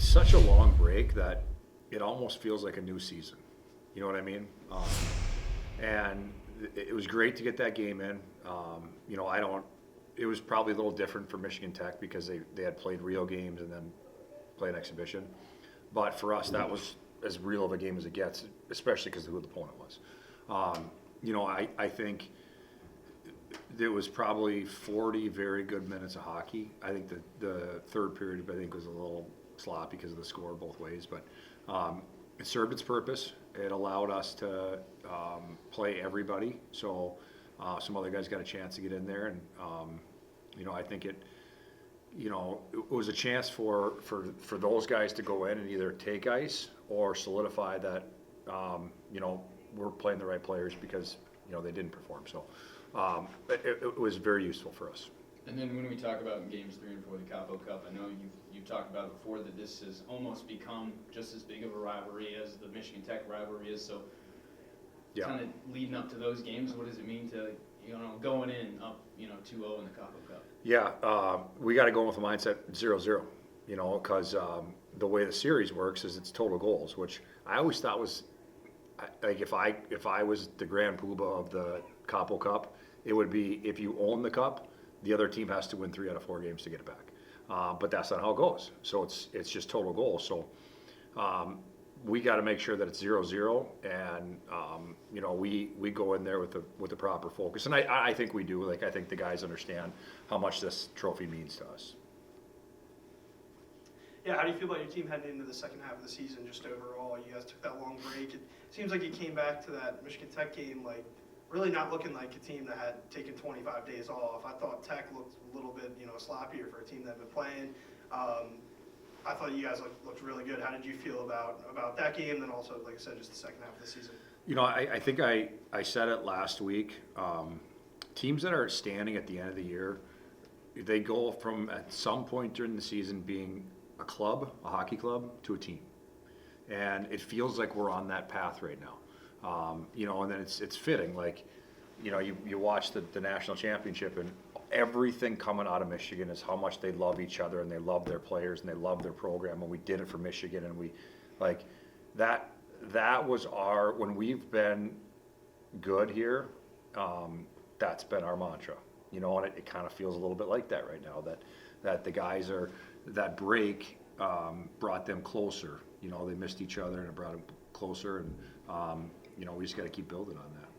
it's such a long break that it almost feels like a new season. You know what I mean? And it was great to get that game in. You know, I don't. It was probably a little different for Michigan Tech because they had played real games and then played exhibition. But for us, that was as real of a game as it gets, especially because of who the opponent was. You know, I think there was probably 40 very good minutes of hockey. I think the third period, I think, was a little sloppy because of the score both ways, but it served its purpose. It allowed us to play everybody. So some other guys got a chance to get in there, and you know, I think it was a chance for those guys to go in and either take ice or solidify that you know, we're playing the right players because you know they didn't perform. So it was very useful for us. And then when we talk about games 3 and 4 of the Capo Cup, I know you've talked about it before that this has almost become just as big of a rivalry as the Michigan Tech rivalry is. So Yeah. kind of leading up to those games, what does it mean to, you know, going in up, you know, 2-0 in the Capo Cup? Yeah, we got to go with the mindset 0-0, you know, because the way the series works is it's total goals, which I always thought was, like, if I was the grand poobah of the Capo Cup, it would be if you own the cup, the other team has to win 3 out of 4 games to get it back. But that's not how it goes. So it's just total goals. So we got to make sure that it's 0-0, and you know, we go in there with the proper focus, and I think we do. Like, I think the guys understand how much this trophy means to us. Yeah, how do you feel about your team heading into the second half of the season, just overall? You guys took that long break. It seems like you came back to that Michigan Tech game, like, really not looking like a team that had taken 25 days off. I thought Tech looked a little bit, you know, sloppier for a team that had been playing. I thought you guys looked really good. How did you feel about that game, and then also, like I said, just the second half of the season? You know, I think I said it last week. Teams that are standing at the end of the year, they go from at some point during the season being a club, a hockey club, to a team, and it feels like we're on that path right now. You know, and then it's fitting. Like, you know, you watch the national championship, and everything coming out of Michigan is how much they love each other and they love their players and they love their program. And we did it for Michigan, and we like that. That was when we've been good here. That's been our mantra. You know, and it kind of feels a little bit like that right now. That the guys are that break brought them closer. You know, they missed each other and it brought them closer, and you know, we just got to keep building on that.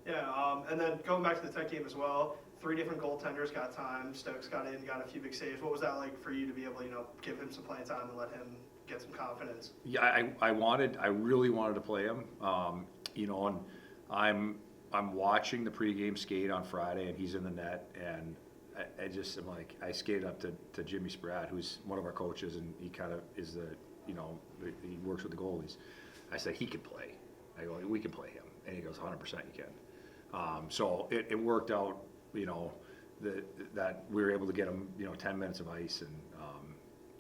Yeah, and then going back to the Tech game as well, 3 different goaltenders got time. Stokes got in, got a few big saves. What was that like for you to be able to, you know, give him some playing time and let him get some confidence? Yeah, I really wanted to play him. You know, and I'm watching the pregame skate on Friday, and he's in the net, and I just am like, I skated up to Jimmy Spratt, who's one of our coaches, and he kind of is he works with the goalies. I said, he could play. I go, we can play him. And he goes, 100% you can. So it worked out, you know, that we were able to get him, you know, 10 minutes of ice.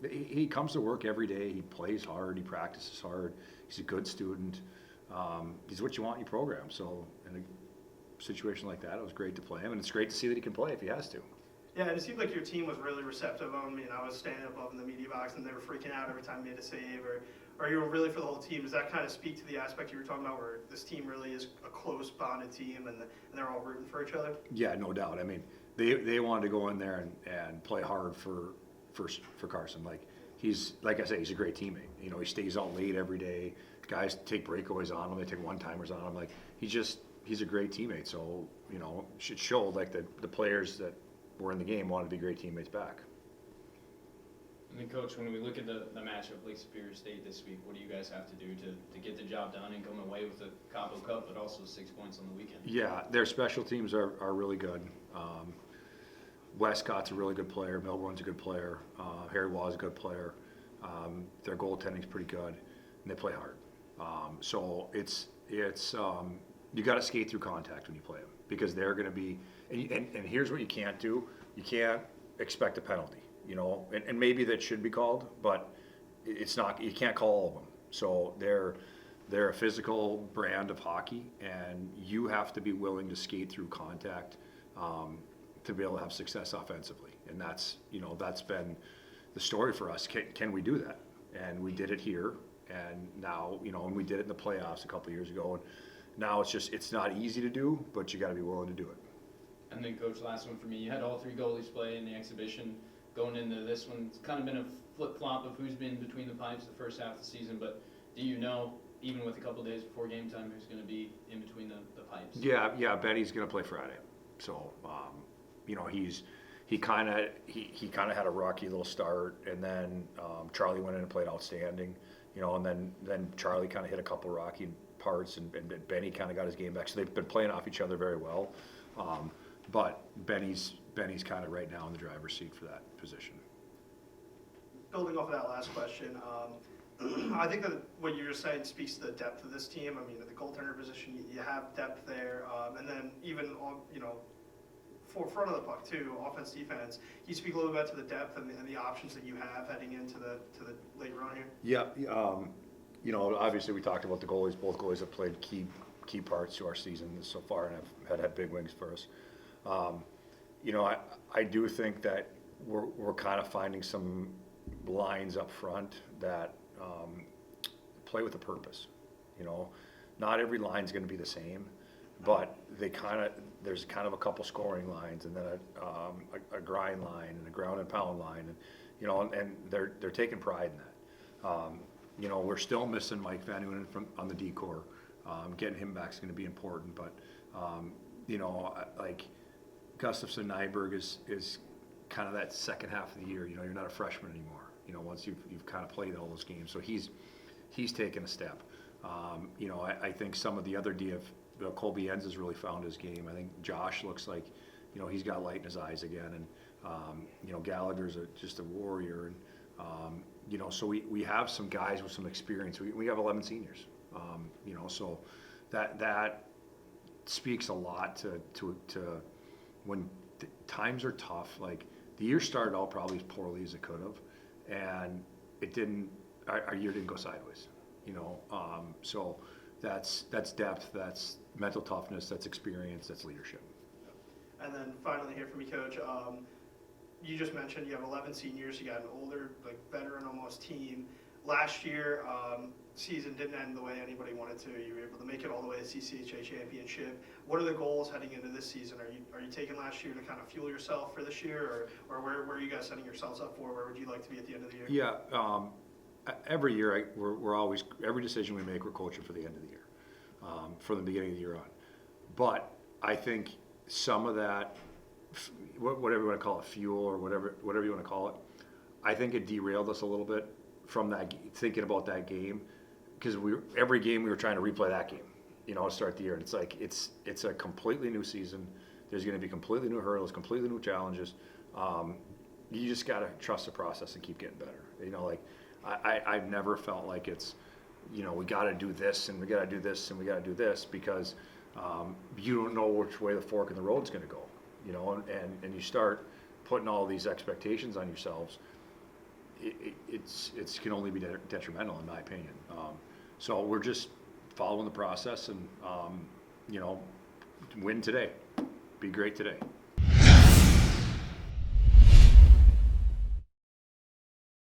And he comes to work every day. He plays hard. He practices hard. He's a good student. He's what you want in your program. So in a situation like that, it was great to play him. And it's great to see that he can play if he has to. Yeah, and it seemed like your team was really receptive of him. I was standing above in the media box, and they were freaking out every time he made a save, or you were really for the whole team. Does that kind of speak to the aspect you were talking about, where this team really is a close bonded team, and they're all rooting for each other? Yeah, no doubt. I mean, they wanted to go in there and play hard for Carson. Like, like I say, he's a great teammate. You know, he stays out late every day. Guys take breakaways on him. They take one-timers on him. Like, he's a great teammate. So, you know, it showed like the players that were in the game wanted to be great teammates back. And then, Coach, when we look at the matchup, Lake Superior State this week, what do you guys have to do to get the job done and come away with the Capo Cup, but also 6 points on the weekend? Yeah, their special teams are really good. Westcott's a really good player. Melbourne's a good player. Harry Waugh's a good player. Their goaltending's pretty good, and they play hard. So it's you got to skate through contact when you play them, because they're going to be. And here's what you can't do: you can't expect a penalty. You know, and maybe that should be called, but it's not. You can't call all of them. So they're a physical brand of hockey, and you have to be willing to skate through contact to be able to have success offensively. And that's been the story for us. Can we do that? and we did it here, and now, and we did it in the playoffs a couple years ago, and now it's not easy to do, but you got to be willing to do it. And then, Coach, last one for me. You had all three goalies play in the exhibition. Going into this one, it's kind of been a flip-flop of who's been between the pipes the first half of the season, but do you know, even with a couple days before game time, who's going to be in between the pipes? Yeah, Benny's going to play Friday. So, he kind of had a rocky little start, and then Charlie went in and played outstanding, and then Charlie kind of hit a couple rocky parts, and Benny kind of got his game back. So they've been playing off each other very well. But Benny's kind of right now in the driver's seat for that position. Building off of that last question, I think that what you're saying speaks to the depth of this team. I mean, at the goaltender position, you have depth there, and then even on, for front of the puck too, offense, defense. Can you speak a little bit to the depth and the options that you have heading into the late run here? Yeah, obviously we talked about the goalies. Both goalies have played key parts to our season so far and have had big wings for us. I do think that we're kind of finding some lines up front that play with a purpose. Not every line's going to be the same, but there's kind of a couple scoring lines, and then a grind line and a ground and pound line, and they're taking pride in that. We're still missing Mike Van Unen on the D-core. Getting him back is going to be important, but like Gustafsson Nyberg is kind of that second half of the year. You're not a freshman anymore. Once you've kind of played all those games, so he's taken a step. I think some of the other Colby Enns has really found his game. I think Josh looks like he's got light in his eyes again, and Gallagher's just a warrior, and so we have some guys with some experience. We have 11 seniors. So that speaks a lot to when times are tough. Like the year started out probably as poorly as it could have, and it didn't. Our year didn't go sideways. So that's depth, that's mental toughness, that's experience, that's leadership. And then finally here for me, Coach. You just mentioned you have 11 seniors. You got an older, veteran almost team. Last year, season didn't end the way anybody wanted to. You were able to make it all the way to CCHA championship. What are the goals heading into this season? Are you taking last year to kind of fuel yourself for this year, or where are you guys setting yourselves up for? Where would you like to be at the end of the year? Yeah, every year we're always, every decision we make, we're coaching for the end of the year, from the beginning of the year on. But I think some of that, whatever you want to call it, fuel or whatever you want to call it, I think it derailed us a little bit from that, thinking about that game, because every game we were trying to replay that game, to start the year. And it's like it's a completely new season. There's going to be completely new hurdles, completely new challenges. You just got to trust the process and keep getting better. I've never felt like it's, we got to do this and we got to do this and we got to do this, because you don't know which way the fork in the road is going to go, and you start putting all these expectations on yourselves. It's can only be detrimental, in my opinion. So we're just following the process and, win today, be great today.